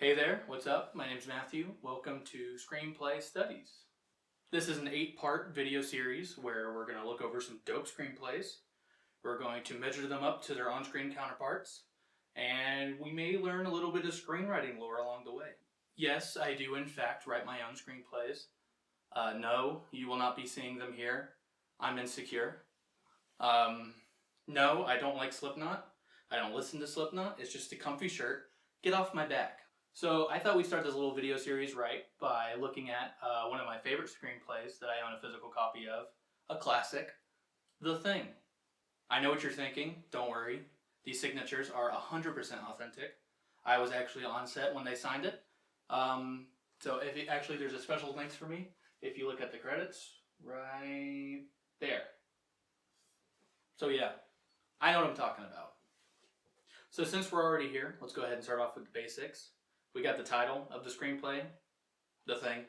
Hey there, what's up? My name's Matthew. Welcome to Screenplay Studies. This is an 8-part video series where we're going to look over some dope screenplays. We're going to measure them up to their on-screen counterparts, and we may learn a little bit of screenwriting lore along the way. Yes, I do in fact write my own screenplays. No, you will not be seeing them here. I'm insecure. No, I don't like Slipknot. I don't listen to Slipknot. It's just a comfy shirt. Get off my back. So I thought we'd start this little video series right by looking at one of my favorite screenplays that I own a physical copy of, a classic, The Thing. I know what you're thinking, don't worry. These signatures are 100% authentic. I was actually on set when they signed it. Actually there's a special thanks for me. If you look at the credits, right there. So yeah, I know what I'm talking about. So since we're already here, let's go ahead and start off with the basics. We got the title of the screenplay, The Thing.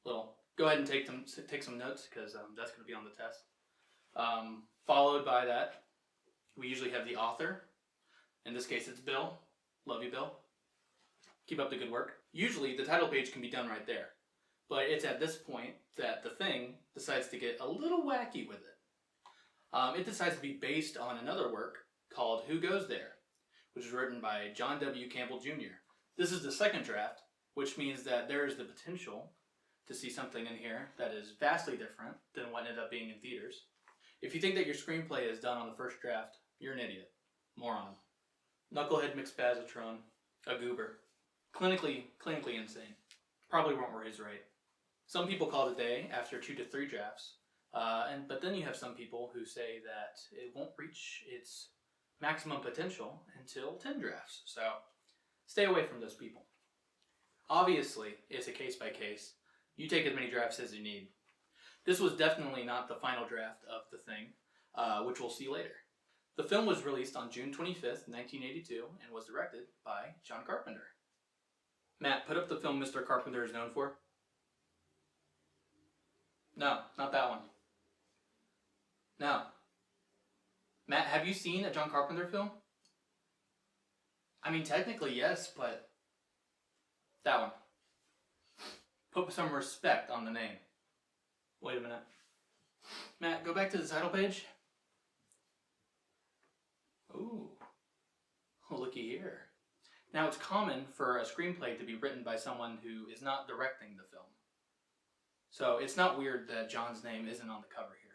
Go ahead and take some notes because that's going to be on the test. Followed by that, we usually have the author. In this case, it's Bill. Love you, Bill. Keep up the good work. Usually, the title page can be done right there. But it's at this point that The Thing decides to get a little wacky with it. It decides to be based on another work called Who Goes There, which was written by John W. Campbell Jr. This is the second draft, which means that there is the potential to see something in here that is vastly different than what ended up being in theaters. If you think that your screenplay is done on the first draft, you're an idiot. Moron. Knucklehead McSpazatron. A goober. Clinically insane. Probably won't raise right. Some people call it a day after 2 to 3 drafts, but then you have some people who say that it won't reach its maximum potential until 10 drafts, so stay away from those people. Obviously, it's a case by case. You take as many drafts as you need. This was definitely not the final draft of The Thing, which we'll see later. The film was released on June 25th, 1982, and was directed by John Carpenter. Matt, put up the film Mr. Carpenter is known for. No, not that one. No. Matt, have you seen a John Carpenter film? I mean, technically yes, but that one. Put some respect on the name. Wait a minute. Matt, go back to the title page. Ooh, looky here. Now, it's common for a screenplay to be written by someone who is not directing the film. So it's not weird that John's name isn't on the cover here.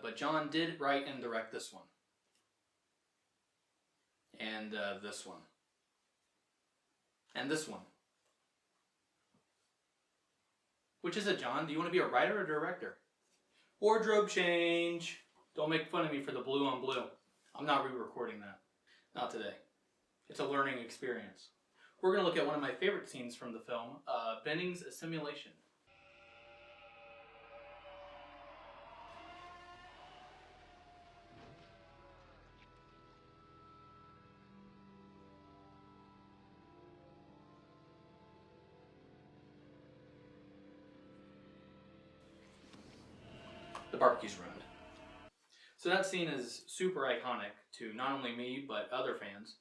But John did write and direct this one. And this one. And this one. Which is it, John? Do you want to be a writer or director? Wardrobe change! Don't make fun of me for the blue on blue. I'm not re-recording that. Not today. It's a learning experience. We're going to look at one of my favorite scenes from the film, Benning's assimilation. The barbecue's ruined. So that scene is super iconic to not only me, but other fans.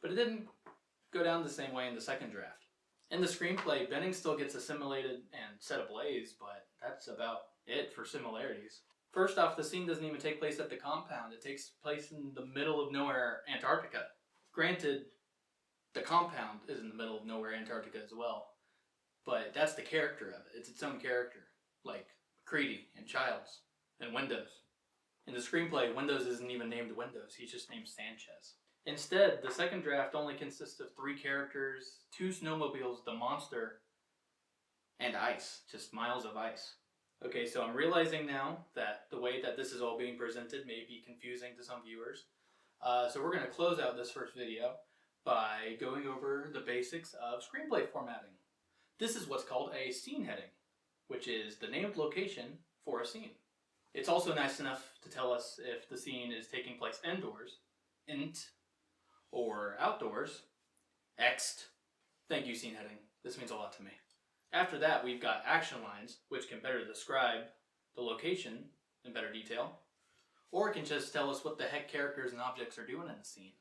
But it didn't go down the same way in the second draft. In the screenplay, Benning still gets assimilated and set ablaze, but that's about it for similarities. First off, the scene doesn't even take place at the compound. It takes place in the middle of nowhere, Antarctica. Granted, the compound is in the middle of nowhere, Antarctica as well. But that's the character of it. It's its own character. Like McCready and Childs and Windows. In the screenplay, Windows isn't even named Windows. He's just named Sanchez. Instead, the second draft only consists of 3 characters, 2 snowmobiles, the monster, and ice. Just miles of ice. Okay, so I'm realizing now that the way that this is all being presented may be confusing to some viewers. So we're going to close out this first video by going over the basics of screenplay formatting. This is what's called a scene heading, which is the named location for a scene. It's also nice enough to tell us if the scene is taking place indoors, int, or outdoors, ext. Thank you, scene heading. This means a lot to me. After that, we've got action lines, which can better describe the location in better detail, Or it can just tell us what the heck characters and objects are doing in the scene.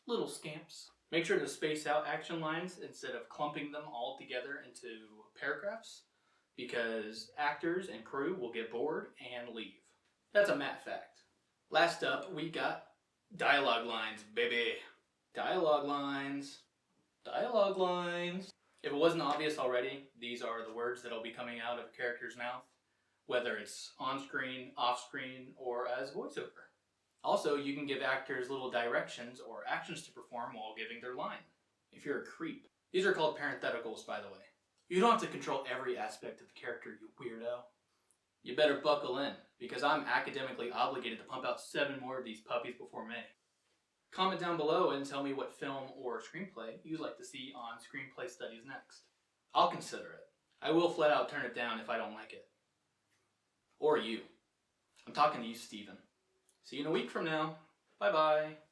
Little scamps. Make sure to space out action lines instead of clumping them all together into paragraphs, because actors and crew will get bored and leave. That's a Matt fact. Last up, we got dialogue lines, baby. Dialogue lines. Dialogue lines. If it wasn't obvious already, these are the words that will be coming out of a character's mouth, whether it's on screen, off screen, or as voiceover. Also, you can give actors little directions or actions to perform while giving their line, if you're a creep. These are called parentheticals, by the way. You don't have to control every aspect of the character, you weirdo. You better buckle in, because I'm academically obligated to pump out 7 more of these puppies before May. Comment down below and tell me what film or screenplay you'd like to see on Screenplay Studies next. I'll consider it. I will flat out turn it down if I don't like it. Or you. I'm talking to you, Steven. See you in a week from now. Bye-bye.